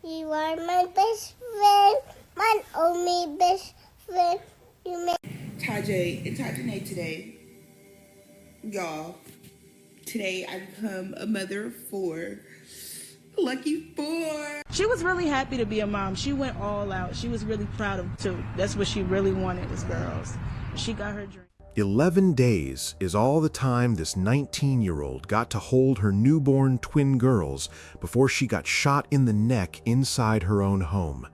You are my best friend, my only best friend. You make Tajay and Tajane today, y'all. Today I become a mother of four. Lucky four. She was really happy to be a mom. She went all out. She was really proud of too. That's what she really wanted was girls. She got her dream. 11 days is all the time this 19-year-old got to hold her newborn twin girls before she got shot in the neck inside her own home.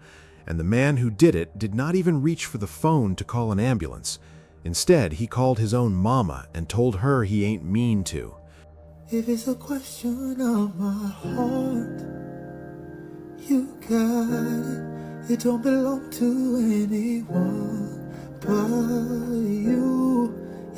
And the man who did it did not even reach for the phone to call an ambulance. Instead, he called his own mama and told her he ain't mean to. If it's a question of my heart, you got it. It don't belong to anyone but you.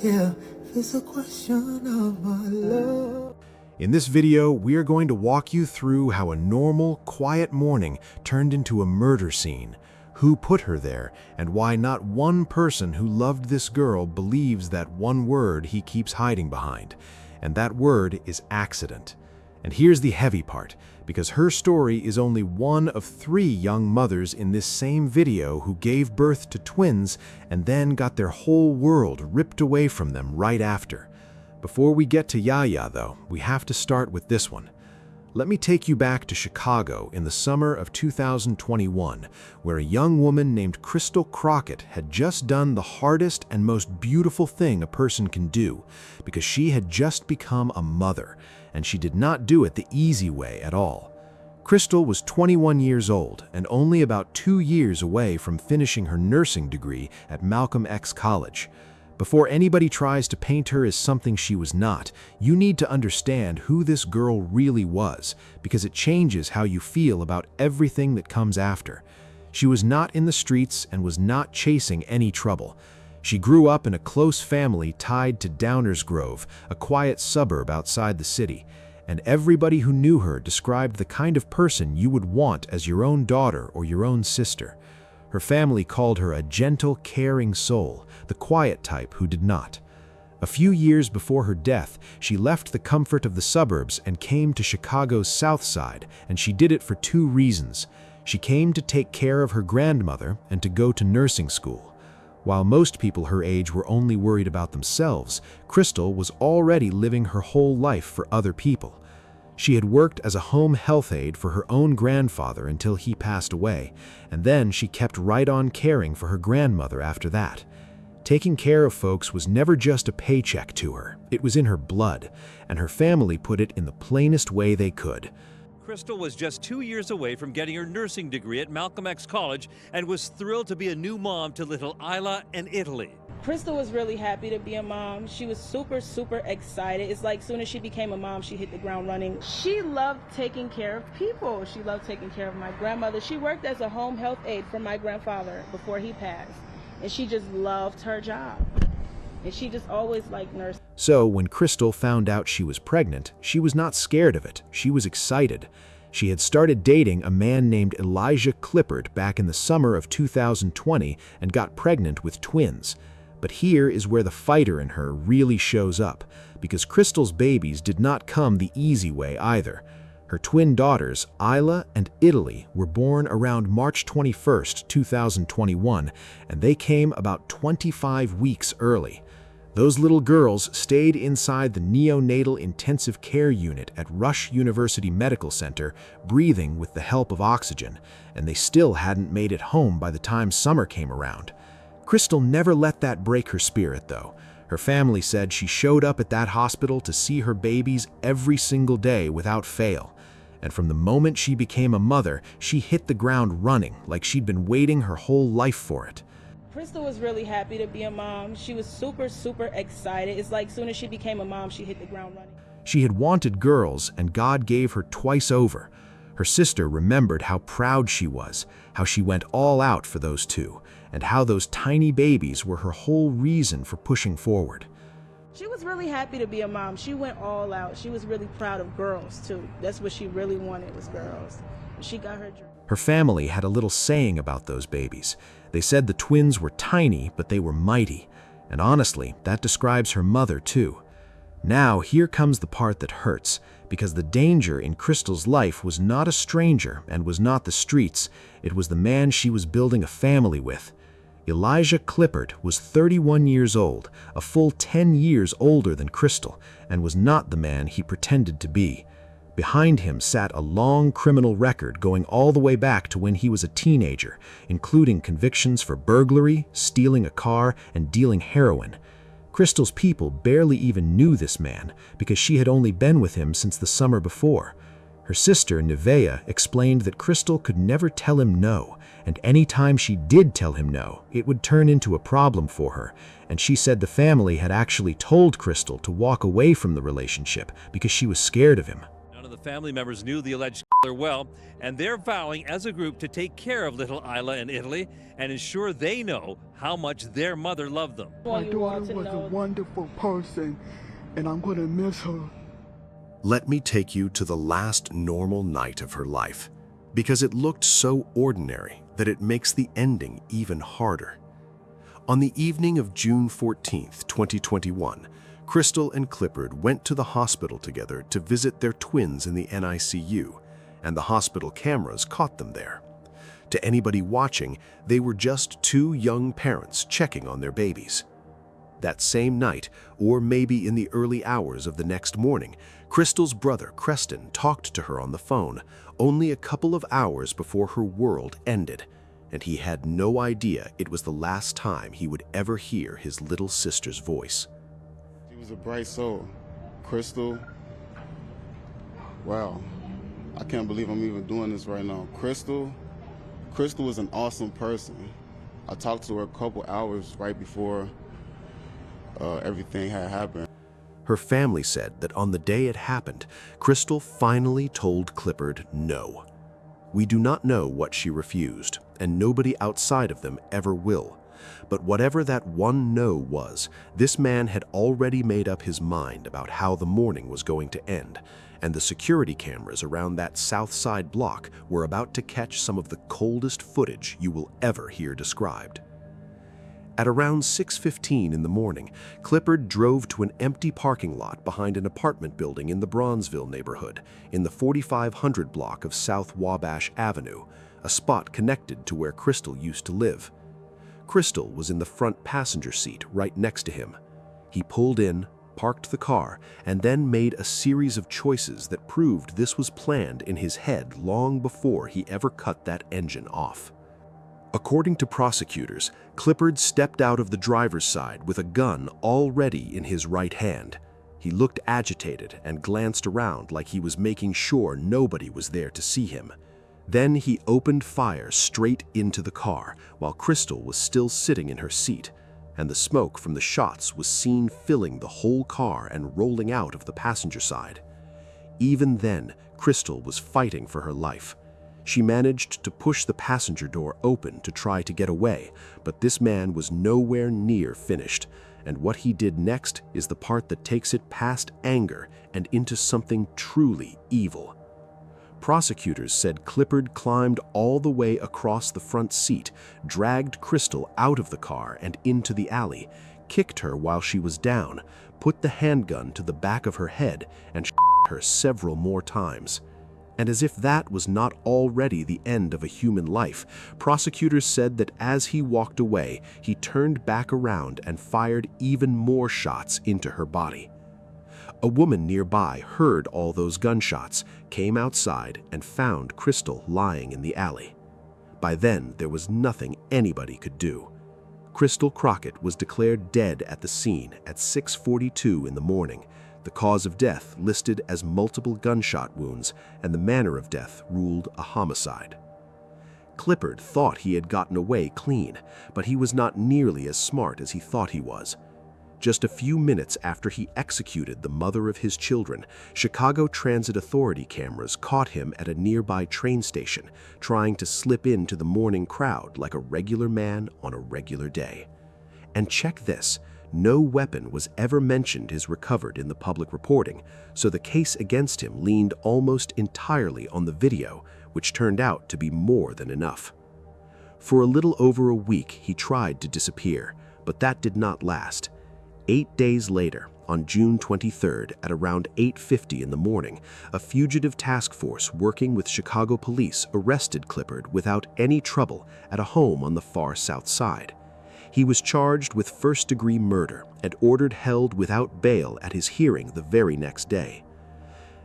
Yeah, if it's a question of my love. In this video, we are going to walk you through how a normal, quiet morning turned into a murder scene, who put her there, and why not one person who loved this girl believes that one word he keeps hiding behind. And that word is accident. And here's the heavy part, because her story is only one of 3 young mothers in this same video who gave birth to twins and then got their whole world ripped away from them right after. Before we get to Yaya, though, we have to start with this one. Let me take you back to Chicago in the summer of 2021, where a young woman named Crystal Crockett had just done the hardest and most beautiful thing a person can do, because she had just become a mother, and she did not do it the easy way at all. Crystal was 21 years old and only about 2 years away from finishing her nursing degree at Malcolm X College. Before anybody tries to paint her as something she was not, you need to understand who this girl really was, because it changes how you feel about everything that comes after. She was not in the streets and was not chasing any trouble. She grew up in a close family tied to Downers Grove, a quiet suburb outside the city, and everybody who knew her described the kind of person you would want as your own daughter or your own sister. Her family called her a gentle, caring soul, the quiet type who did not. A few years before her death, she left the comfort of the suburbs and came to Chicago's South Side, and she did it for 2 reasons. She came to take care of her grandmother and to go to nursing school. While most people her age were only worried about themselves, Crystal was already living her whole life for other people. She had worked as a home health aide for her own grandfather until he passed away, and then she kept right on caring for her grandmother after that. Taking care of folks was never just a paycheck to her, it was in her blood, and her family put it in the plainest way they could. Crystal was just 2 years away from getting her nursing degree at Malcolm X College and was thrilled to be a new mom to little Yaya in Italy. Crystal was really happy to be a mom. She was super excited. It's like soon as she became a mom, she hit the ground running. She loved taking care of people. She loved taking care of my grandmother. She worked as a home health aide for my grandfather before he passed. And she just loved her job. And she just always liked nursing. So when Crystal found out she was pregnant, she was not scared of it. She was excited. She had started dating a man named Elijah Clippard back in the summer of 2020 and got pregnant with twins. But here is where the fighter in her really shows up, because Crystal's babies did not come the easy way either. Her twin daughters, Yaya and Italy, were born around March 21st, 2021, and they came about 25 weeks early. Those little girls stayed inside the neonatal intensive care unit at Rush University Medical Center, breathing with the help of oxygen, and they still hadn't made it home by the time summer came around. Crystal never let that break her spirit, though. Her family said she showed up at that hospital to see her babies every single day without fail. And from the moment she became a mother, she hit the ground running, like she'd been waiting her whole life for it. Crystal was really happy to be a mom. She was super excited. It's like soon as she became a mom, she hit the ground running. She had wanted girls, and God gave her twice over. Her sister remembered how proud she was, how she went all out for those 2, and how those tiny babies were her whole reason for pushing forward. She was really happy to be a mom. She went all out. She was really proud of girls, too. That's what she really wanted was girls. She got her dream. Her family had a little saying about those babies. They said the twins were tiny, but they were mighty. And honestly, that describes her mother, too. Now, here comes the part that hurts, because the danger in Crystal's life was not a stranger and was not the streets, it was the man she was building a family with. Elijah Clippard was 31 years old, a full 10 years older than Crystal, and was not the man he pretended to be. Behind him sat a long criminal record going all the way back to when he was a teenager, including convictions for burglary, stealing a car, and dealing heroin. Crystal's people barely even knew this man because she had only been with him since the summer before. Her sister, Yaya, explained that Crystal could never tell him no, and any time she did tell him no, it would turn into a problem for her, and she said the family had actually told Crystal to walk away from the relationship because she was scared of him. None of the family members knew the alleged killer well, and they're vowing as a group to take care of little Isla in Italy and ensure they know how much their mother loved them. My daughter was a wonderful person, and I'm going to miss her. Let me take you to the last normal night of her life, because it looked so ordinary that it makes the ending even harder. On the evening of June 14th, 2021, Crystal and Clippard went to the hospital together to visit their twins in the NICU, and the hospital cameras caught them there. To anybody watching, they were just two young parents checking on their babies. That same night, or maybe in the early hours of the next morning, Crystal's brother, Creston, talked to her on the phone only a couple of hours before her world ended, and he had no idea it was the last time he would ever hear his little sister's voice. She was a bright soul. Crystal, wow, I can't believe I'm even doing this right now. Crystal was an awesome person. I talked to her a couple hours right before everything had happened. Her family said that on the day it happened, Crystal finally told Clippard no. We do not know what she refused, and nobody outside of them ever will. But whatever that one no was, this man had already made up his mind about how the morning was going to end, and the security cameras around that south side block were about to catch some of the coldest footage you will ever hear described. At around 6:15 in the morning, Clippard drove to an empty parking lot behind an apartment building in the Bronzeville neighborhood, in the 4500 block of South Wabash Avenue, a spot connected to where Crystal used to live. Crystal was in the front passenger seat right next to him. He pulled in, parked the car, and then made a series of choices that proved this was planned in his head long before he ever cut that engine off. According to prosecutors, Clippard stepped out of the driver's side with a gun already in his right hand. He looked agitated and glanced around like he was making sure nobody was there to see him. Then he opened fire straight into the car while Crystal was still sitting in her seat, and the smoke from the shots was seen filling the whole car and rolling out of the passenger side. Even then, Crystal was fighting for her life. She managed to push the passenger door open to try to get away, but this man was nowhere near finished, and what he did next is the part that takes it past anger and into something truly evil. Prosecutors said Clippard climbed all the way across the front seat, dragged Crystal out of the car and into the alley, kicked her while she was down, put the handgun to the back of her head, and shot her several more times. And as if that was not already the end of a human life, prosecutors said that as he walked away, he turned back around and fired even more shots into her body. A woman nearby heard all those gunshots, came outside, and found Crystal lying in the alley. By then, there was nothing anybody could do. Crystal Crockett was declared dead at the scene at 6:42 in the morning. The cause of death listed as multiple gunshot wounds, and the manner of death ruled a homicide. Clippard thought he had gotten away clean, but he was not nearly as smart as he thought he was. Just a few minutes after he executed the mother of his children, Chicago Transit Authority cameras caught him at a nearby train station, trying to slip into the morning crowd like a regular man on a regular day. And check this. No weapon was ever mentioned as recovered in the public reporting, so the case against him leaned almost entirely on the video, which turned out to be more than enough. For a little over a week, he tried to disappear, but that did not last. 8 days later, on June 23rd at around 8:50 in the morning, a fugitive task force working with Chicago police arrested Clippard without any trouble at a home on the far south side. He was charged with first-degree murder and ordered held without bail at his hearing the very next day.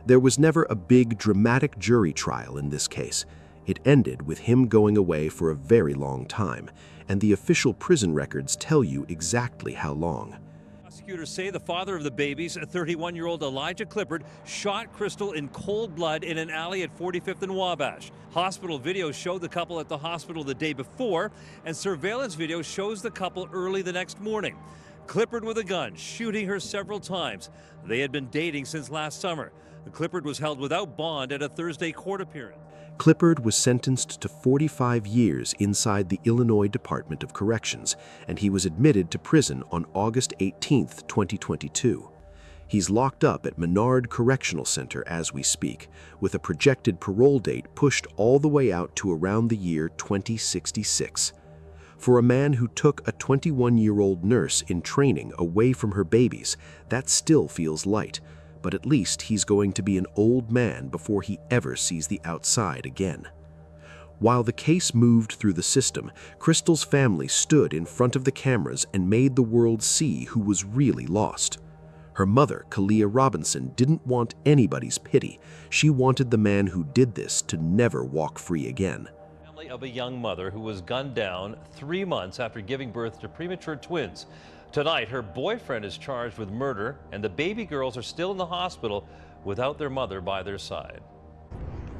There was never a big, dramatic jury trial in this case. It ended with him going away for a very long time, and the official prison records tell you exactly how long. Prosecutors say the father of the babies, 31-year-old Elijah Clippard, shot Crystal in cold blood in an alley at 45th and Wabash. Hospital videos showed the couple at the hospital the day before, and surveillance video shows the couple early the next morning. Clippard with a gun, shooting her several times. They had been dating since last summer. Clippard was held without bond at a Thursday court appearance. Clippard was sentenced to 45 years inside the Illinois Department of Corrections, and he was admitted to prison on August 18, 2022. He's locked up at Menard Correctional Center as we speak, with a projected parole date pushed all the way out to around the year 2066. For a man who took a 21-year-old nurse in training away from her babies, that still feels light. But at least he's going to be an old man before he ever sees the outside again. While the case moved through the system, Crystal's family stood in front of the cameras and made the world see who was really lost. Her mother, Kalia Robinson, didn't want anybody's pity. She wanted the man who did this to never walk free again. Family of a young mother who was gunned down 3 months after giving birth to premature twins. Tonight, her boyfriend is charged with murder, and the baby girls are still in the hospital without their mother by their side.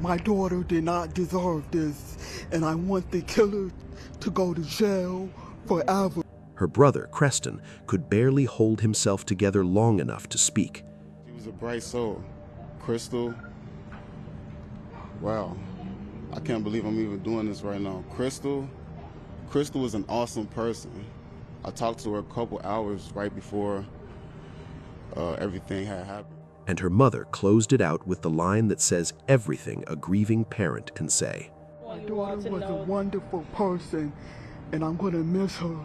My daughter did not deserve this, and I want the killer to go to jail forever. Her brother, Creston, could barely hold himself together long enough to speak. She was a bright soul. Crystal, wow. I can't believe I'm even doing this right now. Crystal was an awesome person. I talked to her a couple hours right before everything had happened. And her mother closed it out with the line that says everything a grieving parent can say. My daughter was a wonderful person, and I'm going to miss her.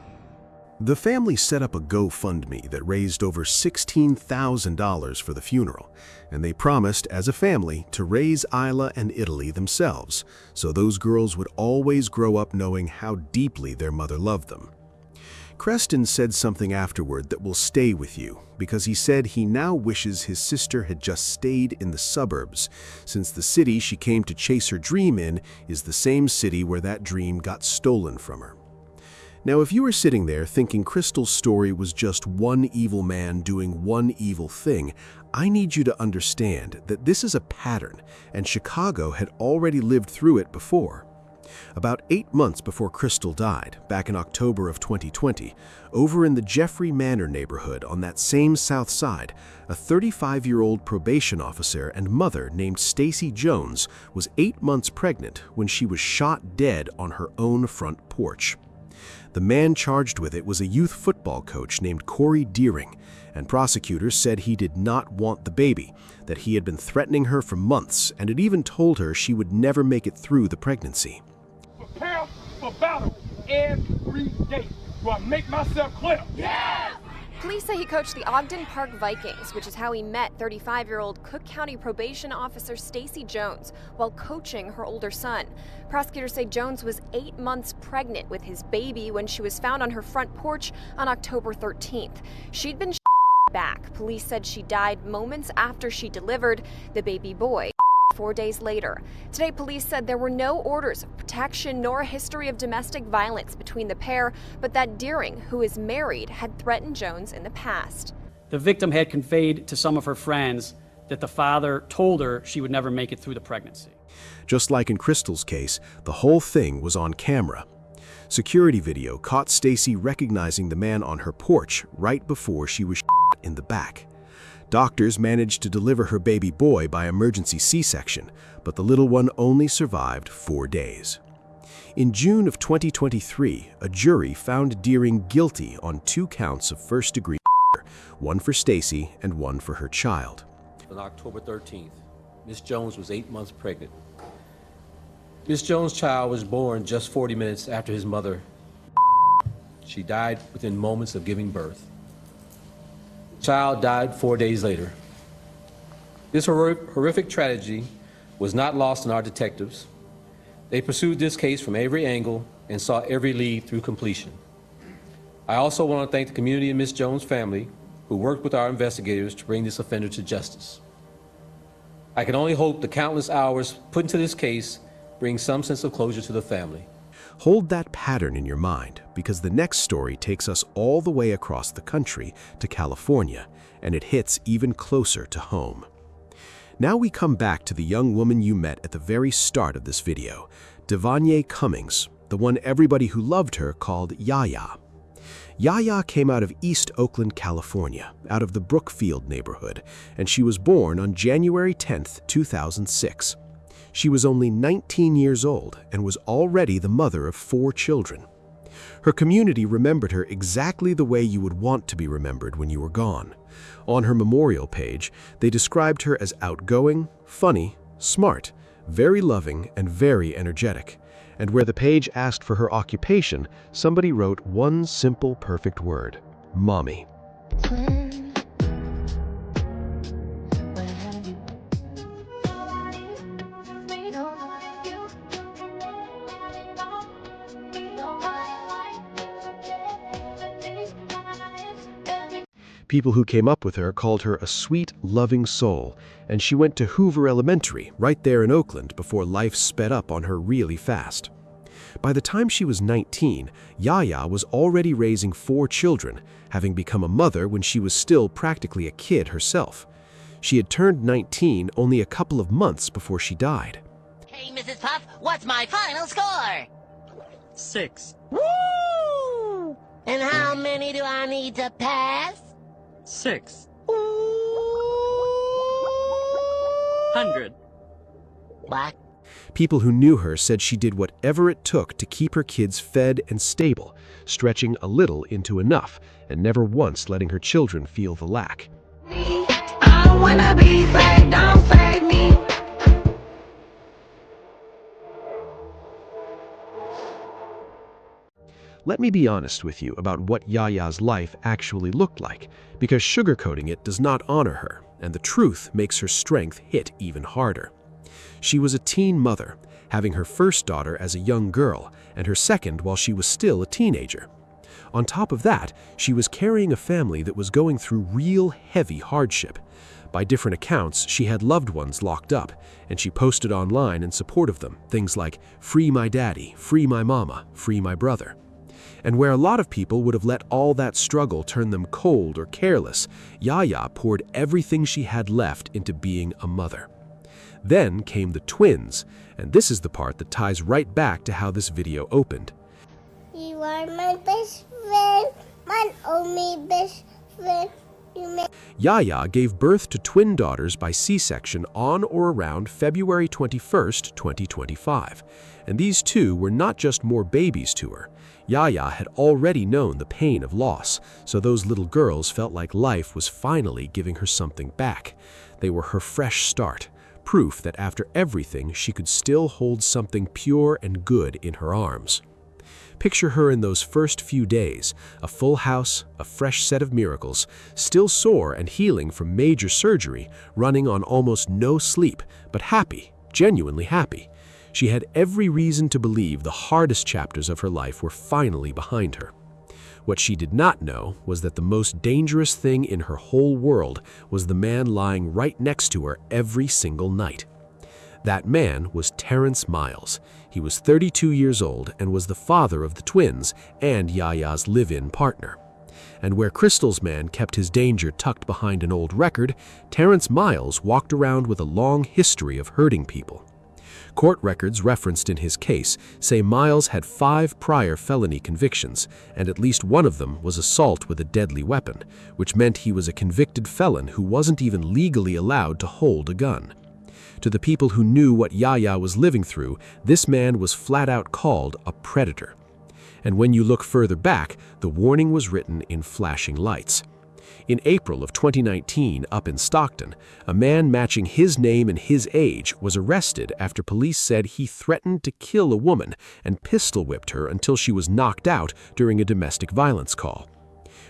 The family set up a GoFundMe that raised over $16,000 for the funeral, and they promised, as a family, to raise Isla and Italy themselves, so those girls would always grow up knowing how deeply their mother loved them. Creston said something afterward that will stay with you, because he said he now wishes his sister had just stayed in the suburbs, since the city she came to chase her dream in is the same city where that dream got stolen from her. Now, if you were sitting there thinking Crystal's story was just one evil man doing one evil thing, I need you to understand that this is a pattern, and Chicago had already lived through it before. About 8 months before Crystal died, back in October of 2020, over in the Jeffrey Manor neighborhood on that same south side, a 35-year-old probation officer and mother named Stacy Jones was 8 months pregnant when she was shot dead on her own front porch. The man charged with it was a youth football coach named Corey Deering, and prosecutors said he did not want the baby, that he had been threatening her for months and had even told her she would never make it through the pregnancy. Prepare for battle every day. Do I make myself clear? Yes! Police say he coached the Ogden Park Vikings, which is how he met 35-year-old Cook County probation officer Stacy Jones while coaching her older son. Prosecutors say Jones was 8 months pregnant with his baby when she was found on her front porch on October 13th. She'd been back. Police said she died moments after she delivered the baby boy. 4 days later. Today, police said there were no orders of protection nor a history of domestic violence between the pair, but that Deering, who is married, had threatened Jones in the past. The victim had conveyed to some of her friends that the father told her she would never make it through the pregnancy. Just like in Crystal's case, the whole thing was on camera. Security video caught Stacy recognizing the man on her porch right before she was shot in the back. Doctors managed to deliver her baby boy by emergency C-section, but the little one only survived 4 days. In June of 2023, a jury found Deering guilty on 2 counts of first-degree murder, one for Stacy and one for her child. On October 13th, Ms. Jones was 8 months pregnant. Ms. Jones' child was born just 40 minutes after his mother. She died within moments of giving birth. Child died 4 days later. This horrific tragedy was not lost on our detectives. They pursued this case from every angle and saw every lead through completion. I also want to thank the community and Ms. Jones' family who worked with our investigators to bring this offender to justice. I can only hope the countless hours put into this case bring some sense of closure to the family. Hold that pattern in your mind, because the next story takes us all the way across the country to California, and it hits even closer to home. Now we come back to the young woman you met at the very start of this video, Devonye Cummings, the one everybody who loved her called Yaya. Yaya came out of East Oakland, California, out of the Brookfield neighborhood, and she was born on January 10, 2006. She was only 19 years old and was already the mother of 4 children. Her community remembered her exactly the way you would want to be remembered when you were gone. On her memorial page, they described her as outgoing, funny, smart, very loving, and very energetic. And where the page asked for her occupation, somebody wrote one simple, perfect word: Mommy. People who came up with her called her a sweet, loving soul, and she went to Hoover Elementary, right there in Oakland, before life sped up on her really fast. By the time she was 19, Yaya was already raising 4 children, having become a mother when she was still practically a kid herself. She had turned 19 only a couple of months before she died. Hey, Mrs. Puff, what's my final score? 6. Woo! And how many do I need to pass? 6. 100. What? People who knew her said she did whatever it took to keep her kids fed and stable, stretching a little into enough, and never once letting her children feel the lack. I wanna be saved, don't save me. Let me be honest with you about what Yaya's life actually looked like, because sugarcoating it does not honor her, and the truth makes her strength hit even harder. She was a teen mother, having her first daughter as a young girl, and her second while she was still a teenager. On top of that, she was carrying a family that was going through real heavy hardship. By different accounts, she had loved ones locked up, and she posted online in support of them, things like, "Free my daddy, free my mama, free my brother." And where a lot of people would have let all that struggle turn them cold or careless, Yaya poured everything she had left into being a mother. Then came the twins, and this is the part that ties right back to how this video opened. You are my best friend, my only best friend. Yaya gave birth to twin daughters by C-section on or around February 21st, 2025. And these two were not just more babies to her. Yaya had already known the pain of loss, so those little girls felt like life was finally giving her something back. They were her fresh start, proof that after everything she could still hold something pure and good in her arms. Picture her in those first few days, a full house, a fresh set of miracles, still sore and healing from major surgery, running on almost no sleep, but happy, genuinely happy. She had every reason to believe the hardest chapters of her life were finally behind her. What she did not know was that the most dangerous thing in her whole world was the man lying right next to her every single night. That man was Terrence Miles. He was 32 years old and was the father of the twins and Yaya's live-in partner. And where Crystal's man kept his danger tucked behind an old record, Terrence Miles walked around with a long history of hurting people. Court records referenced in his case say Miles had 5 prior felony convictions, and at least one of them was assault with a deadly weapon, which meant he was a convicted felon who wasn't even legally allowed to hold a gun. To the people who knew what Yaya was living through, this man was flat out called a predator. And when you look further back, the warning was written in flashing lights. In April of 2019, up in Stockton, a man matching his name and his age was arrested after police said he threatened to kill a woman and pistol-whipped her until she was knocked out during a domestic violence call.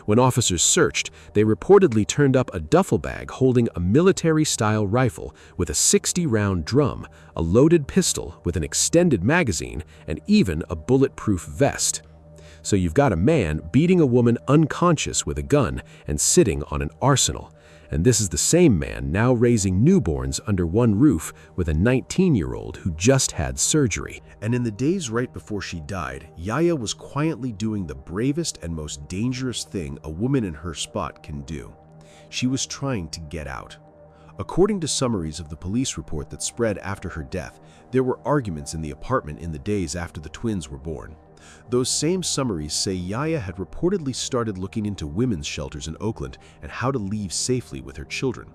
When officers searched, they reportedly turned up a duffel bag holding a military-style rifle with a 60-round drum, a loaded pistol with an extended magazine, and even a bulletproof vest. So you've got a man beating a woman unconscious with a gun and sitting on an arsenal. And this is the same man now raising newborns under one roof with a 19-year-old who just had surgery. And in the days right before she died, Yaya was quietly doing the bravest and most dangerous thing a woman in her spot can do. She was trying to get out. According to summaries of the police report that spread after her death, there were arguments in the apartment in the days after the twins were born. Those same summaries say Yaya had reportedly started looking into women's shelters in Oakland and how to leave safely with her children,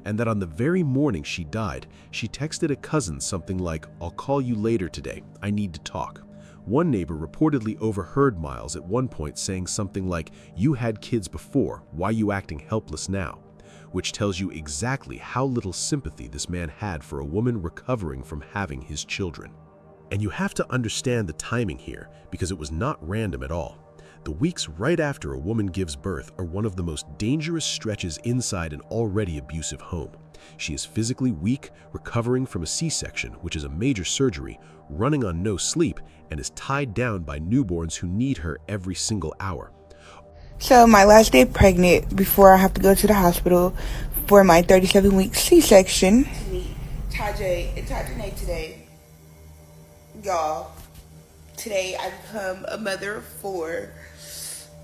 and that on the very morning she died, she texted a cousin something like, "I'll call you later today, I need to talk." One neighbor reportedly overheard Miles at one point saying something like, "You had kids before, why you acting helpless now?" Which tells you exactly how little sympathy this man had for a woman recovering from having his children. And you have to understand the timing here, because it was not random at all. The weeks right after a woman gives birth are one of the most dangerous stretches inside an already abusive home. She is physically weak, recovering from a C-section, which is a major surgery, running on no sleep, and is tied down by newborns who need her every single hour. So my last day pregnant before I have to go to the hospital for my 37-week C-section. Tajay and Tajane today. Y'all, today I become a mother of four.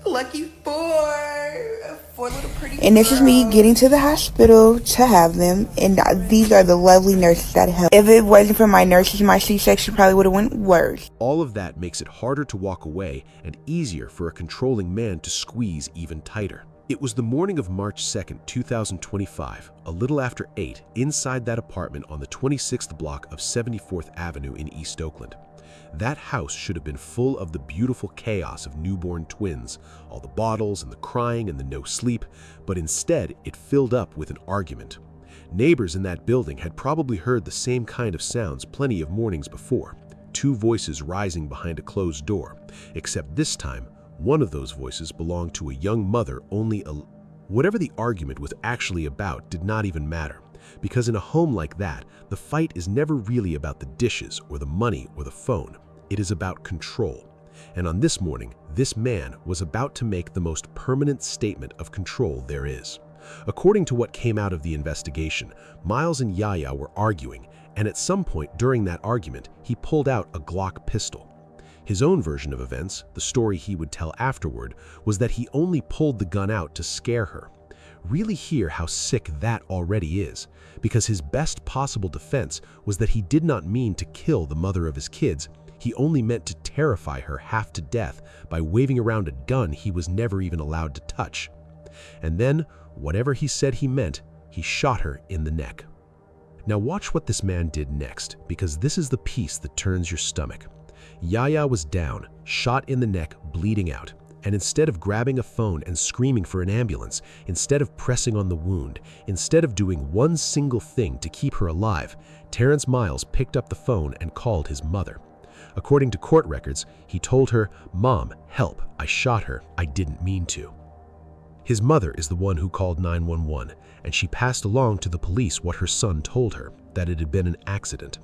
Lucky four little pretty And this girls. is me getting to the hospital to have them, and these are the lovely nurses that help. If it wasn't for my nurses, my C-section probably would have went worse. All of that makes it harder to walk away and easier for a controlling man to squeeze even tighter. It was the morning of March 2nd, 2025, a little after 8, inside that apartment on the 26th block of 74th Avenue in East Oakland. That house should have been full of the beautiful chaos of newborn twins, all the bottles and the crying and the no sleep, but instead it filled up with an argument. Neighbors in that building had probably heard the same kind of sounds plenty of mornings before, two voices rising behind a closed door, except this time, one of those voices belonged to a young mother Whatever the argument was actually about did not even matter, because in a home like that, the fight is never really about the dishes or the money or the phone. It is about control. And on this morning, this man was about to make the most permanent statement of control there is. According to what came out of the investigation, Miles and Yaya were arguing, and at some point during that argument, he pulled out a Glock pistol. His own version of events, the story he would tell afterward, was that he only pulled the gun out to scare her. Really hear how sick that already is, because his best possible defense was that he did not mean to kill the mother of his kids, he only meant to terrify her half to death by waving around a gun he was never even allowed to touch. And then, whatever he said he meant, he shot her in the neck. Now watch what this man did next, because this is the piece that turns your stomach. Yaya was down, shot in the neck, bleeding out, and instead of grabbing a phone and screaming for an ambulance, instead of pressing on the wound, instead of doing one single thing to keep her alive, Terrence Miles picked up the phone and called his mother. According to court records, he told her, "Mom, help, I shot her, I didn't mean to." His mother is the one who called 911, and she passed along to the police what her son told her, that it had been an accident.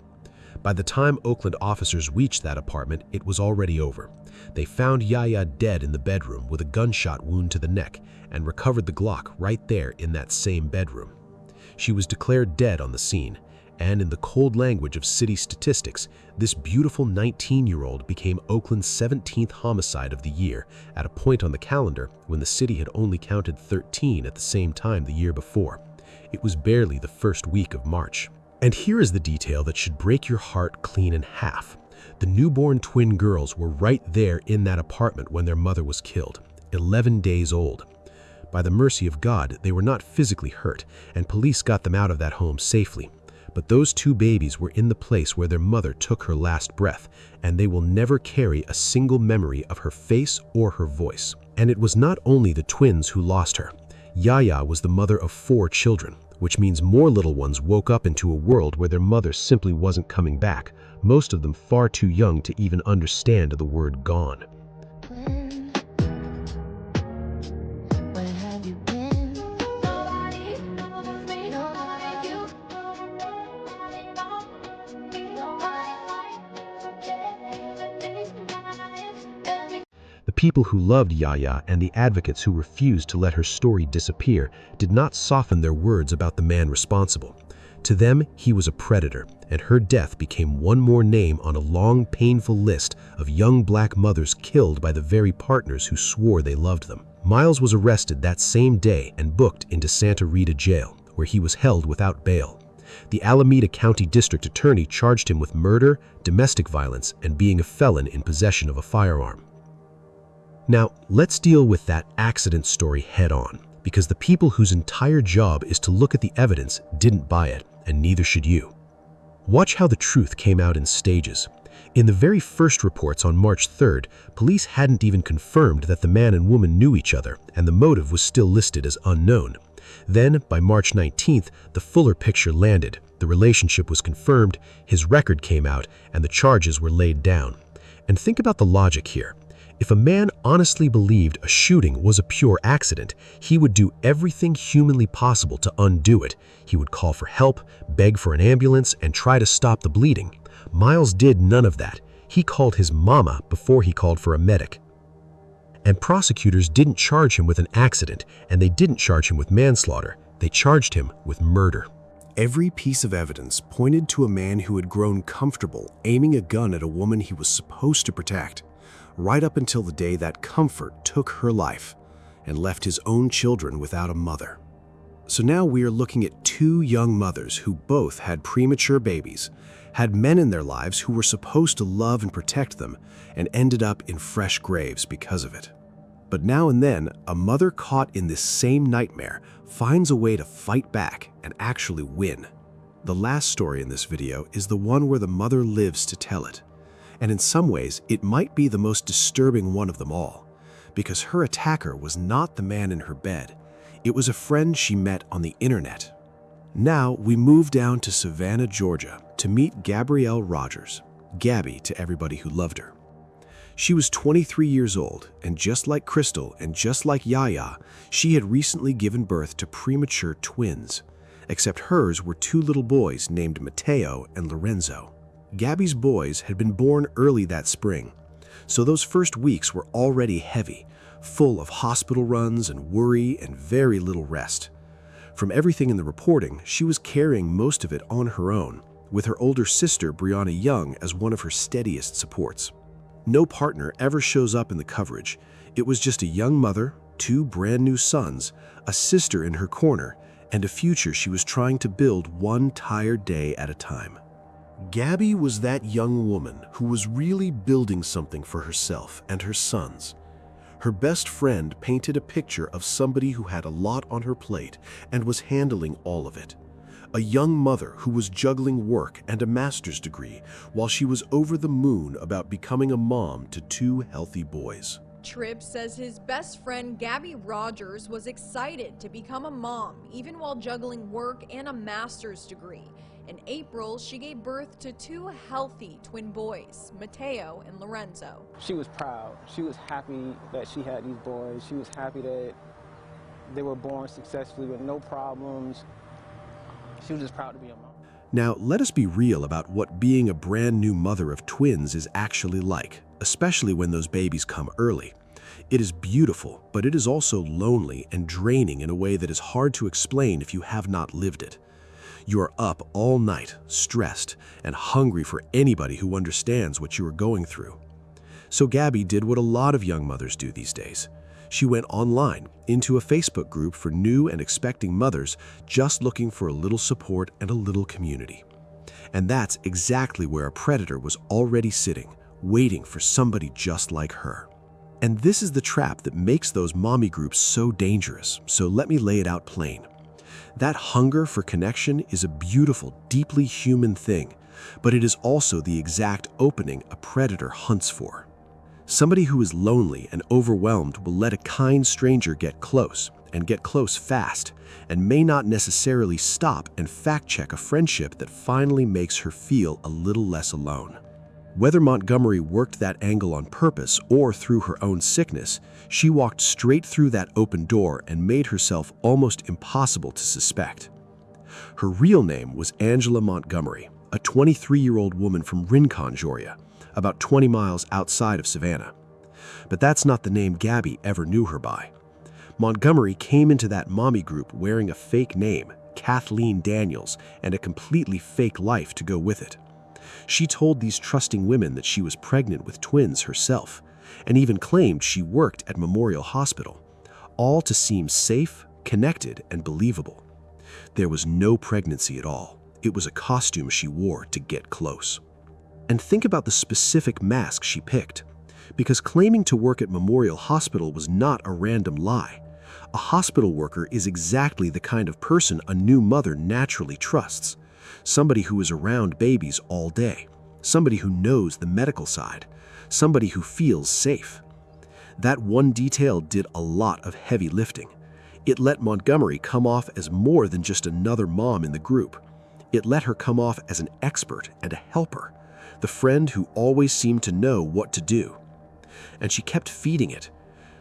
By the time Oakland officers reached that apartment, it was already over. They found Yaya dead in the bedroom with a gunshot wound to the neck and recovered the Glock right there in that same bedroom. She was declared dead on the scene, and in the cold language of city statistics, this beautiful 19-year-old became Oakland's 17th homicide of the year at a point on the calendar when the city had only counted 13 at the same time the year before. It was barely the first week of March. And here is the detail that should break your heart clean in half. The newborn twin girls were right there in that apartment when their mother was killed, 11 days old. By the mercy of God, they were not physically hurt, and police got them out of that home safely. But those two babies were in the place where their mother took her last breath, and they will never carry a single memory of her face or her voice. And it was not only the twins who lost her. Yaya was the mother of 4 children, which means more little ones woke up into a world where their mother simply wasn't coming back, most of them far too young to even understand the word gone. people who loved Yaya and the advocates who refused to let her story disappear did not soften their words about the man responsible. To them, he was a predator, and her death became one more name on a long, painful list of young black mothers killed by the very partners who swore they loved them. Miles was arrested that same day and booked into Santa Rita Jail, where he was held without bail. The Alameda County District Attorney charged him with murder, domestic violence, and being a felon in possession of a firearm. Now, let's deal with that accident story head-on, because the people whose entire job is to look at the evidence didn't buy it, and neither should you. Watch how the truth came out in stages. In the very first reports on March 3rd, police hadn't even confirmed that the man and woman knew each other, and the motive was still listed as unknown. Then, by March 19th, the fuller picture landed, the relationship was confirmed, his record came out, and the charges were laid down. And think about the logic here. If a man honestly believed a shooting was a pure accident, he would do everything humanly possible to undo it. He would call for help, beg for an ambulance, and try to stop the bleeding. Miles did none of that. He called his mama before he called for a medic. And prosecutors didn't charge him with an accident, and they didn't charge him with manslaughter. They charged him with murder. Every piece of evidence pointed to a man who had grown comfortable aiming a gun at a woman he was supposed to protect, right up until the day that comfort took her life and left his own children without a mother. So now we are looking at two young mothers who both had premature babies, had men in their lives who were supposed to love and protect them, and ended up in fresh graves because of it. But now and then, a mother caught in this same nightmare finds a way to fight back and actually win. The last story in this video is the one where the mother lives to tell it. And in some ways, it might be the most disturbing one of them all, because her attacker was not the man in her bed. It was a friend she met on the internet. Now we move down to Savannah, Georgia, to meet Gabby Rogers, Gabby to everybody who loved her. She was 23 years old, and just like Crystal and just like Yaya, she had recently given birth to premature twins, except hers were two little boys named Mateo and Lorenzo. Gabby's boys had been born early that spring, so those first weeks were already heavy, full of hospital runs and worry and very little rest. From everything in the reporting, she was carrying most of it on her own, with her older sister Brianna Young as one of her steadiest supports. No partner ever shows up in the coverage. It was just a young mother, two brand new sons, a sister in her corner, and a future she was trying to build one tired day at a time. Gabby was that young woman who was really building something for herself and her sons. Her best friend painted a picture of somebody who had a lot on her plate and was handling all of it. A young mother who was juggling work and a master's degree while she was over the moon about becoming a mom to two healthy boys. Tripp says his best friend Gabby Rogers was excited to become a mom even while juggling work and a master's degree. In April, she gave birth to two healthy twin boys, Mateo and Lorenzo. She was proud. She was happy that she had these boys. She was happy that they were born successfully with no problems. She was just proud to be a mom. Now, let us be real about what being a brand new mother of twins is actually like, especially when those babies come early. It is beautiful, but it is also lonely and draining in a way that is hard to explain if you have not lived it. You are up all night, stressed, and hungry for anybody who understands what you are going through. So Gabby did what a lot of young mothers do these days. She went online into a Facebook group for new and expecting mothers just looking for a little support and a little community. And that's exactly where a predator was already sitting, waiting for somebody just like her. And this is the trap that makes those mommy groups so dangerous, so let me lay it out plain. That hunger for connection is a beautiful, deeply human thing, but it is also the exact opening a predator hunts for. Somebody who is lonely and overwhelmed will let a kind stranger get close, and get close fast, and may not necessarily stop and fact-check a friendship that finally makes her feel a little less alone. Whether Montgomery worked that angle on purpose or through her own sickness, she walked straight through that open door and made herself almost impossible to suspect. Her real name was Angela Montgomery, a 23-year-old woman from Rincon, Georgia, about 20 miles outside of Savannah. But that's not the name Gabby ever knew her by. Montgomery came into that mommy group wearing a fake name, Kathleen Daniels, and a completely fake life to go with it. She told these trusting women that she was pregnant with twins herself, and even claimed she worked at Memorial Hospital, all to seem safe, connected, and believable. There was no pregnancy at all. It was a costume she wore to get close. And think about the specific mask she picked, because claiming to work at Memorial Hospital was not a random lie. A hospital worker is exactly the kind of person a new mother naturally trusts. Somebody who is around babies all day. Somebody who knows the medical side. Somebody who feels safe. That one detail did a lot of heavy lifting. It let Montgomery come off as more than just another mom in the group. It let her come off as an expert and a helper, the friend who always seemed to know what to do. And she kept feeding it.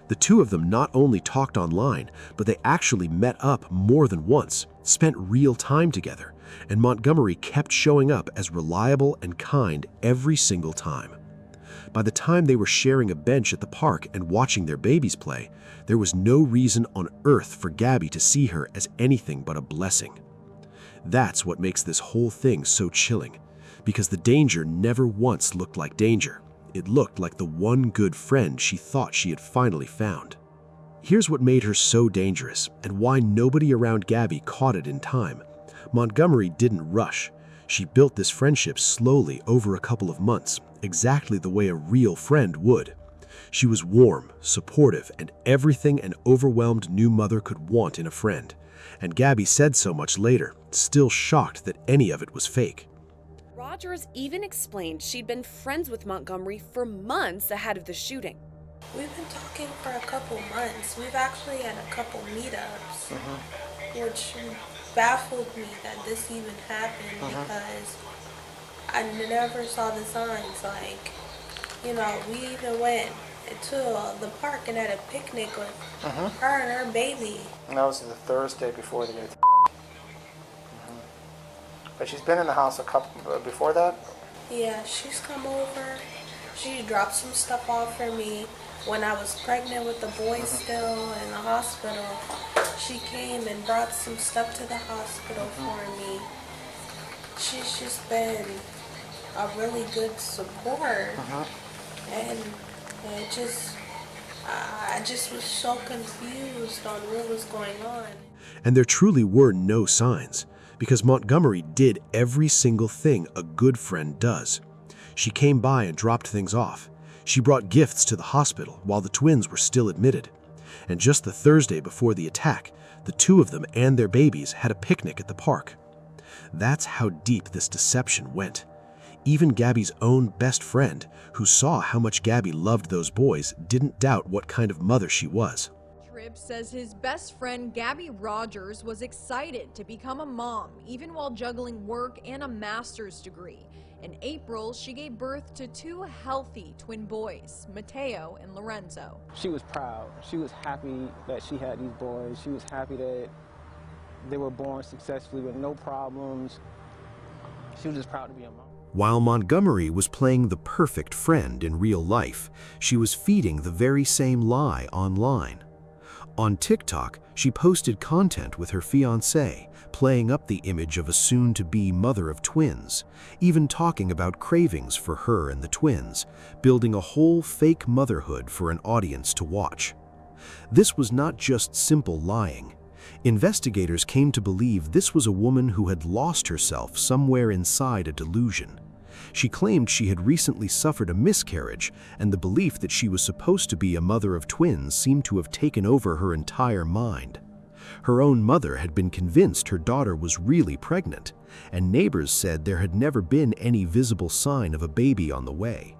The two of them not only talked online, but they actually met up more than once, spent real time together, and Montgomery kept showing up as reliable and kind every single time. By the time they were sharing a bench at the park and watching their babies play, there was no reason on earth for Gabby to see her as anything but a blessing. That's what makes this whole thing so chilling, because the danger never once looked like danger. It looked like the one good friend she thought she had finally found. Here's what made her so dangerous, and why nobody around Gabby caught it in time. Montgomery didn't rush. She built this friendship slowly over a couple of months, exactly the way a real friend would. She was warm, supportive, and everything an overwhelmed new mother could want in a friend. And Gabby said so much later, still shocked that any of it was fake. Rogers even explained she'd been friends with Montgomery for months ahead of the shooting. We've been talking for a couple months. We've actually had a couple meetups, which baffled me that this even happened because I never saw the signs. Like, you know, we even went to the park and had a picnic with her and her baby. And that was the Thursday before the 8th. But she's been in the house a couple before that? Yeah, she's come over. She dropped some stuff off for me when I was pregnant with the boy still in the hospital. She came and brought some stuff to the hospital for me. She's just been a really good support. And it just, I just was so confused on what was going on. And there truly were no signs, because Montgomery did every single thing a good friend does. She came by and dropped things off. She brought gifts to the hospital while the twins were still admitted. And just the Thursday before the attack, the two of them and their babies had a picnic at the park. That's how deep this deception went. Even Gabby's own best friend, who saw how much Gabby loved those boys, didn't doubt what kind of mother she was. Tripp says his best friend Gabby Rogers was excited to become a mom, even while juggling work and a master's degree. In April, she gave birth to two healthy twin boys, Mateo and Lorenzo. She was proud. She was happy that she had these boys. She was happy that they were born successfully with no problems. She was just proud to be a mom. While Montgomery was playing the perfect friend in real life, she was feeding the very same lie online. On TikTok, she posted content with her fiancé, playing up the image of a soon-to-be mother of twins, even talking about cravings for her and the twins, building a whole fake motherhood for an audience to watch. This was not just simple lying. Investigators came to believe this was a woman who had lost herself somewhere inside a delusion. She claimed she had recently suffered a miscarriage, and the belief that she was supposed to be a mother of twins seemed to have taken over her entire mind. Her own mother had been convinced her daughter was really pregnant, and neighbors said there had never been any visible sign of a baby on the way.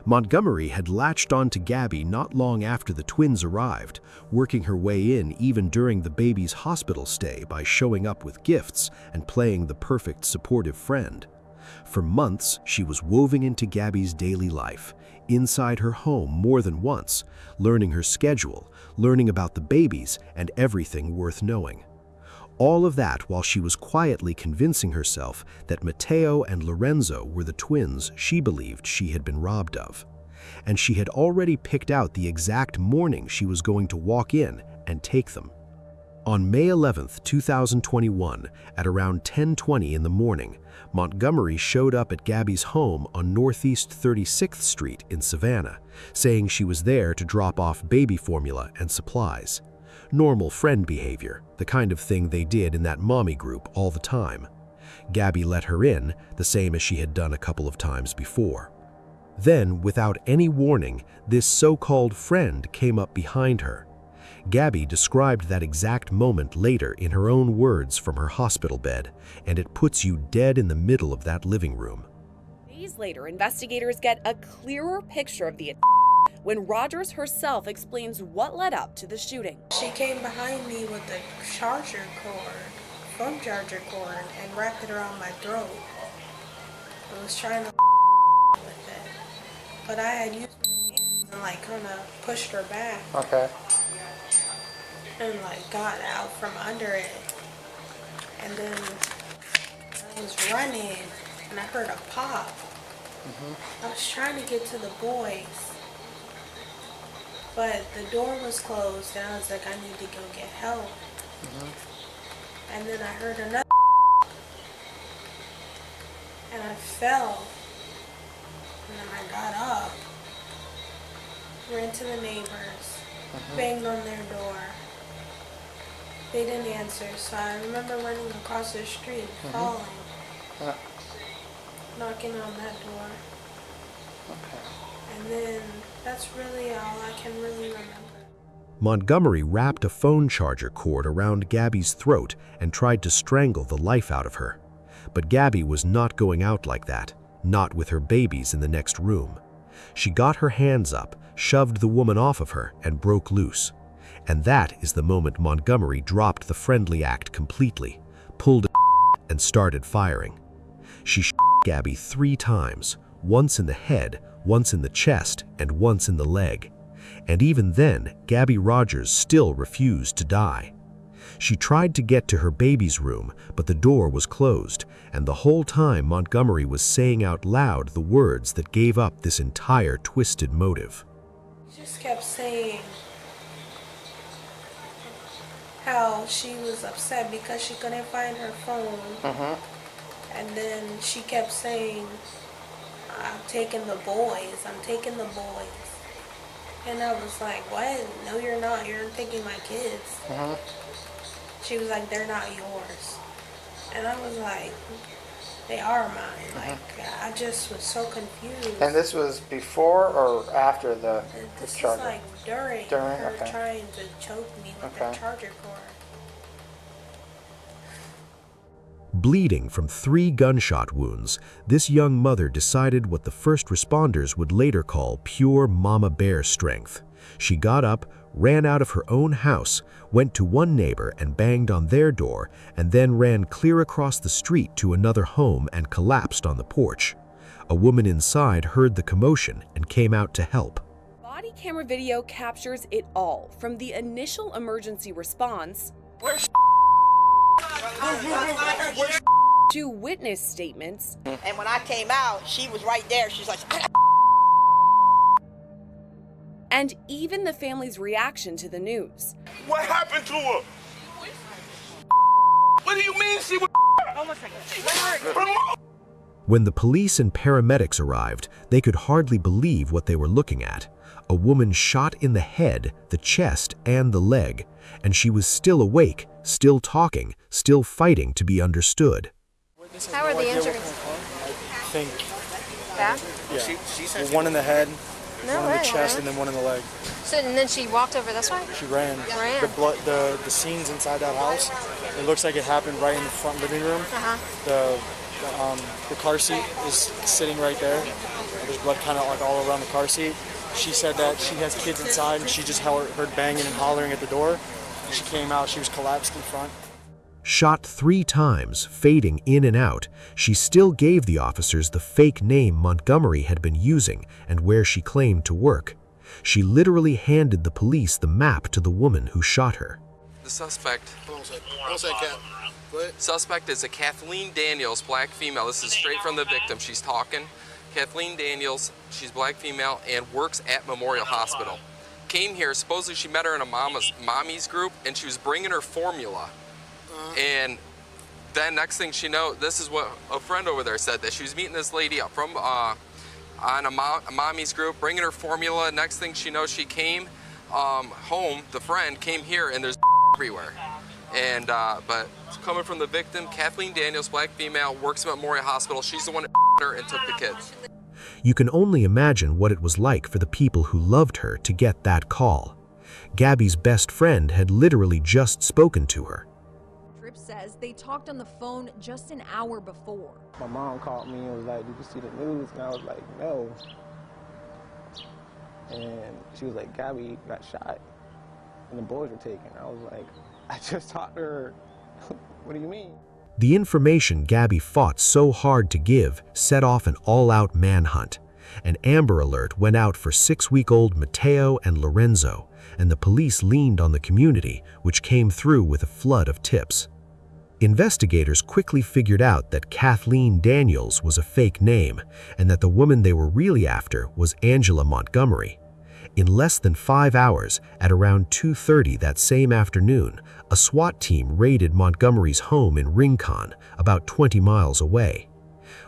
Montgomery had latched on to Gabby not long after the twins arrived, working her way in even during the baby's hospital stay by showing up with gifts and playing the perfect supportive friend. For months, she was woven into Gabby's daily life, inside her home more than once, learning her schedule, learning about the babies, and everything worth knowing. All of that while she was quietly convincing herself that Mateo and Lorenzo were the twins she believed she had been robbed of. and she had already picked out the exact morning she was going to walk in and take them. On May 11, 2021, at around 10:20 in the morning, Montgomery showed up at Gabby's home on Northeast 36th Street in Savannah, saying she was there to drop off baby formula and supplies. Normal friend behavior, the kind of thing they did in that mommy group all the time. Gabby let her in, the same as she had done a couple of times before. Then, without any warning, this so-called friend came up behind her. Gabby described that exact moment later in her own words from her hospital bed, and it puts you dead in the middle of that living room. Days later, investigators get a clearer picture of the when Rogers herself explains what led up to the shooting. She came behind me with a phone charger cord, and wrapped it around my throat. I was trying to with it, but I had used my hands and like kind of pushed her back. Okay. And like got out from under it, and then I was running and I heard a pop. I was trying to get to the boys, but the door was closed and I was like, I need to go get help. And then I heard another and I fell, and then I got up, ran to the neighbors, banged on their door. They didn't answer, so I remember running across the street, falling, knocking on that door. And then that's really all I can really remember. Montgomery wrapped a phone charger cord around Gabby's throat and tried to strangle the life out of her. But Gabby was not going out like that, not with her babies in the next room. She got her hands up, shoved the woman off of her, and broke loose. And that is the moment Montgomery dropped the friendly act completely, pulled a and started firing. She shot Gabby 3 times, once in the head, once in the chest, and once in the leg. And even then, Gabby Rogers still refused to die. She tried to get to her baby's room, but the door was closed, and the whole time Montgomery was saying out loud the words that gave up this entire twisted motive. She just kept saying how she was upset because she couldn't find her phone. And then she kept saying, I'm taking the boys, I'm taking the boys. And I was like, what? No, you're not. You're taking my kids. She was like, they're not yours. And I was like, they are mine. Like, I just was so confused. And this was before or after the charger? This was like during her trying to choke me with the charger cord. Bleeding from 3 gunshot wounds, this young mother decided what the first responders would later call pure mama bear strength. She got up, ran out of her own house, went to one neighbor and banged on their door, and then ran clear across the street to another home and collapsed on the porch. A woman inside heard the commotion and came out to help. Body camera video captures it all, from the initial emergency response to witness statements. And when I came out, she was right there. She's like, and even the family's reaction to the news. What happened to her? What do you mean she was? When the police and paramedics arrived, they could hardly believe what they were looking at. A woman shot in the head, the chest, and the leg, and she was still awake, still talking, still fighting to be understood. How are the injuries? I think Bad? Yeah. Well, one in the head, one in the chest, and then one in the leg. So, and then she walked over this way? She ran. The scenes inside that house, it looks like it happened right in the front living room. The car seat is sitting right there. There's blood kind of like all around the car seat. She said that she has kids inside, and she just heard banging and hollering at the door. When she came out, she was collapsed in front. Shot 3 times, fading in and out, she still gave the officers the fake name Montgomery had been using and where she claimed to work. She literally handed the police the map to the woman who shot her. The suspect. Suspect is a Kathleen Daniels, black female. This is straight from the victim. She's talking. Kathleen Daniels, she's black female and works at Memorial Hospital. Came here, supposedly she met her in a mommy's group, and she was bringing her formula. And then next thing she know, this is what a friend over there said, that she was meeting this lady up from on a mommy's group, bringing her formula. Next thing she knows, she came home, the friend came here, and there's everywhere. And but coming from the victim, Kathleen Daniels, black female, works at Memorial Hospital. She's the one that her and took the kids. You can only imagine what it was like for the people who loved her to get that call. Gabby's best friend had literally just spoken to her. Tripp says they talked on the phone just an hour before. My mom called me and was like, "Did you see the news?" And I was like, "No." And she was like, "Gabby got shot and the boys were taken." I was like, "I just talked to her." What do you mean? The information Gabby fought so hard to give set off an all-out manhunt. An Amber Alert went out for 6-week-old Mateo and Lorenzo, and the police leaned on the community, which came through with a flood of tips. Investigators quickly figured out that Kathleen Daniels was a fake name, and that the woman they were really after was Angela Montgomery. In less than 5 hours, at around 2:30 that same afternoon, a SWAT team raided Montgomery's home in Rincon, about 20 miles away.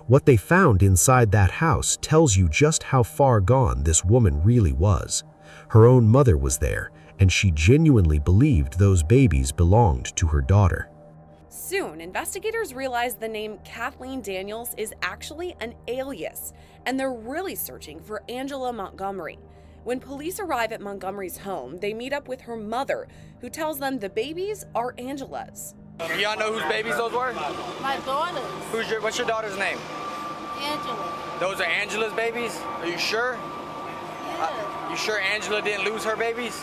What they found inside that house tells you just how far gone this woman really was. Her own mother was there, and she genuinely believed those babies belonged to her daughter. Soon, investigators realized the name Kathleen Daniels is actually an alias, and they're really searching for Angela Montgomery. When police arrive at Montgomery's home, they meet up with her mother, who tells them the babies are Angela's. Y'all know whose babies those were? My daughter's. What's your daughter's name? Angela. Those are Angela's babies? Are you sure? Yeah. You sure Angela didn't lose her babies?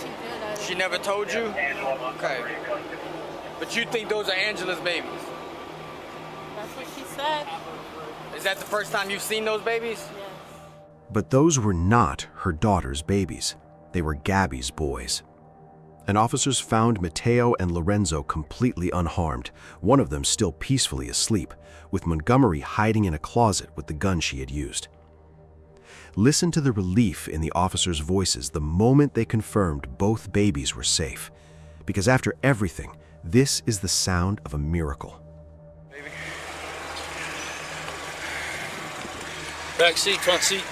She did. She never told you? Okay. But you think those are Angela's babies? That's what she said. Is that the first time you've seen those babies? Yes. But those were not her daughter's babies. They were Gabby's boys. And officers found Mateo and Lorenzo completely unharmed, one of them still peacefully asleep, with Montgomery hiding in a closet with the gun she had used. Listen to the relief in the officers' voices the moment they confirmed both babies were safe. Because after everything, this is the sound of a miracle. Back seat, front seat.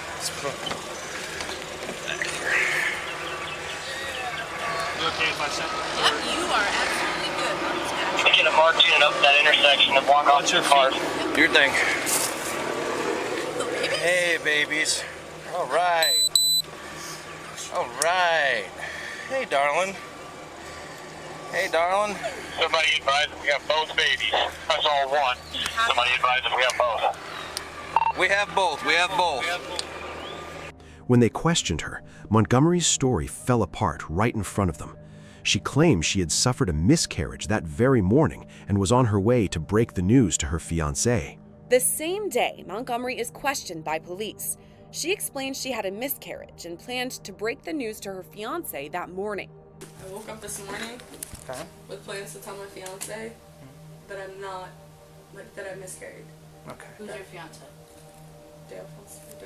You okay if I send it? Yep, you are absolutely good. Get a mark unit up that intersection and walk off your car. Do your thing. Hey, babies. All right. All right. Hey, darling. Hey, darling. Somebody advise if we have both babies. That's all one. Somebody advise if we have both. We have both. We have both. When they questioned her, Montgomery's story fell apart right in front of them. She claimed she had suffered a miscarriage that very morning and was on her way to break the news to her fiancé. The same day, Montgomery is questioned by police. She explained she had a miscarriage and planned to break the news to her fiancé that morning. I woke up this morning with plans to tell my fiancé that I'm not, that I miscarried. Okay. Who's your fiancé? Do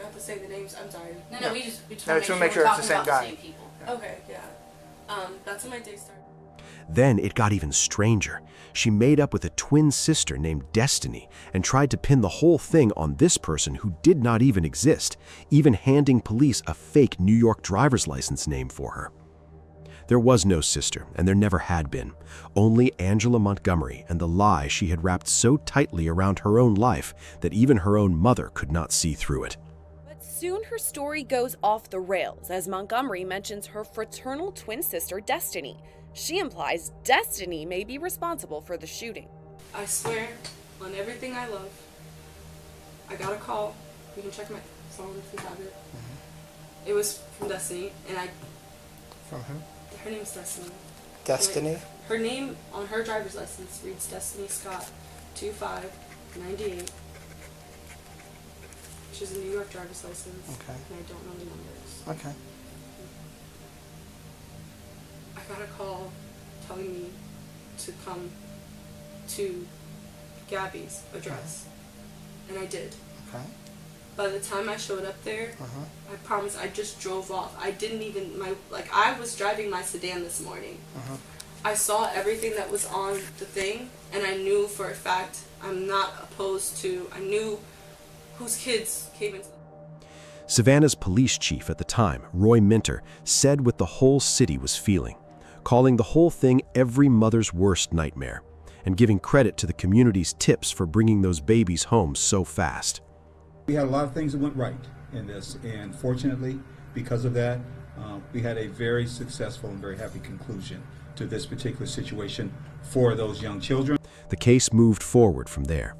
I have to say the names? I'm sorry. No, we just want to make sure it's we're the same talking about guy. the same people. Okay, yeah. That's when my day started. Then it got even stranger. She made up with a twin sister named Destiny and tried to pin the whole thing on this person who did not even exist, even handing police a fake New York driver's license name for her. There was no sister, and there never had been. Only Angela Montgomery and the lie she had wrapped so tightly around her own life that even her own mother could not see through it. But soon her story goes off the rails as Montgomery mentions her fraternal twin sister, Destiny. She implies Destiny may be responsible for the shooting. I swear on everything I love, I got a call. You can check my phone if you have it. It was from Destiny, and From who? her name's Destiny. Destiny? Her name on her driver's license reads Destiny Scott 2598. She's a New York driver's license. Okay. And I don't know the numbers. Okay. I got a call telling me to come to Gabby's address and I did. Okay. By the time I showed up there, I promise I just drove off. I didn't even, I was driving my sedan this morning. I saw everything that was on the thing, and I knew for a fact I'm not opposed to, I knew whose kids came into. Savannah's police chief at the time, Roy Minter, said what the whole city was feeling, calling the whole thing every mother's worst nightmare, and giving credit to the community's tips for bringing those babies home so fast. We had a lot of things that went right in this, and fortunately, because of that, we had a very successful and very happy conclusion to this particular situation for those young children. The case moved forward from there.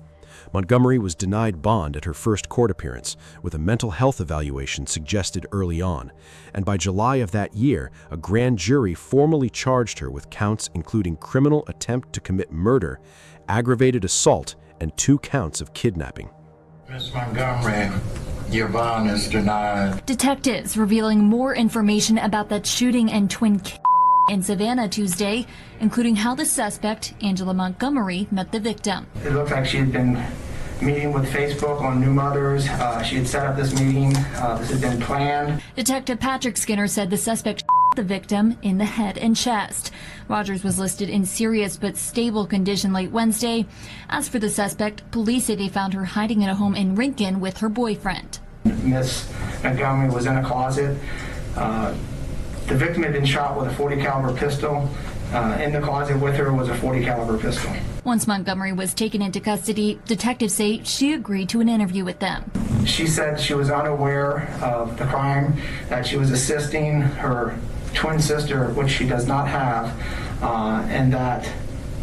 Montgomery was denied bond at her first court appearance, with a mental health evaluation suggested early on, and by July of that year, a grand jury formally charged her with counts including criminal attempt to commit murder, aggravated assault, and 2 counts of kidnapping. Ms. Montgomery, your bond is denied. Detectives revealing more information about that shooting in Twin in Savannah Tuesday, including how the suspect, Angela Montgomery, met the victim. It looked like she had been meeting with Facebook on New Mothers. She had set up this meeting. This had been planned. Detective Patrick Skinner said the suspect the victim in the head and chest. Rogers was listed in serious but stable condition late Wednesday. As for the suspect, police say they found her hiding in a home in Rincon with her boyfriend. Miss Montgomery was in a closet. The victim had been shot with a .40 caliber pistol. In the closet with her was a .40 caliber pistol. Once Montgomery was taken into custody, detectives say she agreed to an interview with them. She said she was unaware of the crime, that she was assisting her twin sister, which she does not have, and that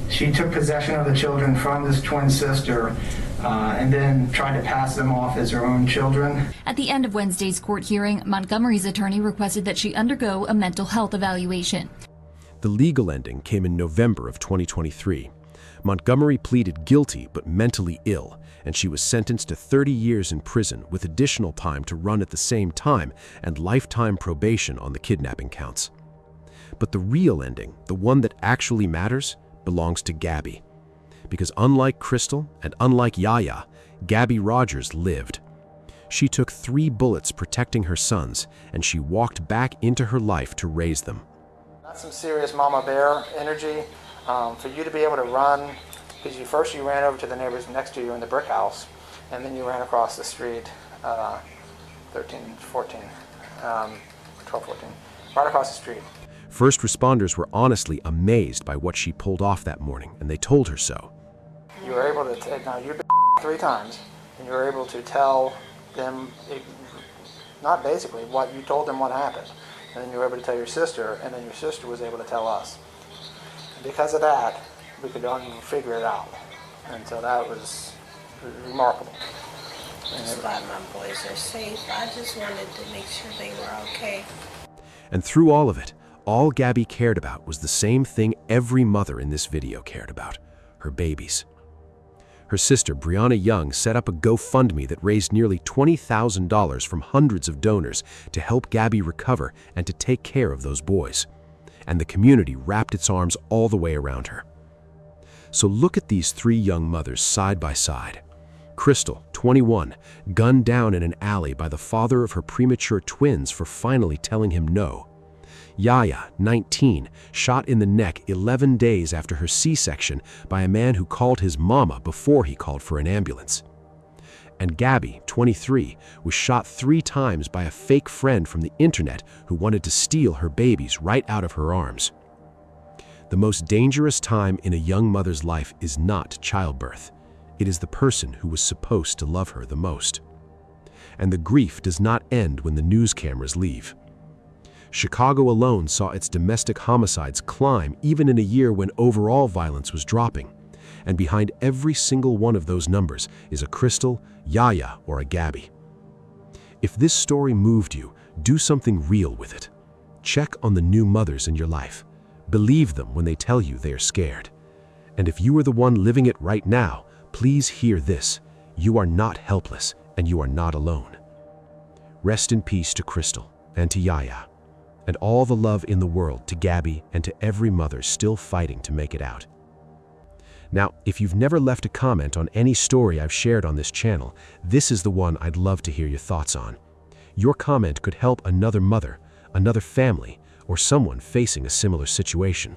she took possession of the children from this twin sister and then tried to pass them off as her own children. At the end of Wednesday's court hearing, Montgomery's attorney requested that she undergo a mental health evaluation. The legal ending came in November of 2023. Montgomery pleaded guilty but mentally ill, and she was sentenced to 30 years in prison with additional time to run at the same time and lifetime probation on the kidnapping counts. But the real ending, the one that actually matters, belongs to Gabby. Because unlike Crystal and unlike Yaya, Gabby Rogers lived. She took 3 bullets protecting her sons, and she walked back into her life to raise them. That's some serious mama bear energy. For you to be able to run, because first you ran over to the neighbors next to you in the brick house, and then you ran across the street, 12, 14, right across the street. First responders were honestly amazed by what she pulled off that morning, and they told her so. You were able to, now you've been 3 times, and you were able to tell them, not basically, what you told them what happened. And then you were able to tell your sister, and then your sister was able to tell us. Because of that, we could figure it out. And so that was remarkable. I'm just glad my boys are safe. I just wanted to make sure they were okay. And through all of it, all Gabby cared about was the same thing every mother in this video cared about: her babies. Her sister, Brianna Young, set up a GoFundMe that raised nearly $20,000 from hundreds of donors to help Gabby recover and to take care of those boys. And the community wrapped its arms all the way around her. So look at these 3 young mothers side by side. Crystal, 21, gunned down in an alley by the father of her premature twins for finally telling him no. Yaya, 19, shot in the neck 11 days after her C-section by a man who called his mama before he called for an ambulance. And Gabby, 23, was shot 3 times by a fake friend from the internet who wanted to steal her babies right out of her arms. The most dangerous time in a young mother's life is not childbirth. It is the person who was supposed to love her the most. And the grief does not end when the news cameras leave. Chicago alone saw its domestic homicides climb even in a year when overall violence was dropping. And behind every single one of those numbers is a Crystal, Yaya, or a Gabby. If this story moved you, do something real with it. Check on the new mothers in your life. Believe them when they tell you they are scared. And if you are the one living it right now, please hear this: you are not helpless and you are not alone. Rest in peace to Crystal and to Yaya, and all the love in the world to Gabby and to every mother still fighting to make it out. Now, if you've never left a comment on any story I've shared on this channel, this is the one I'd love to hear your thoughts on. Your comment could help another mother, another family, or someone facing a similar situation.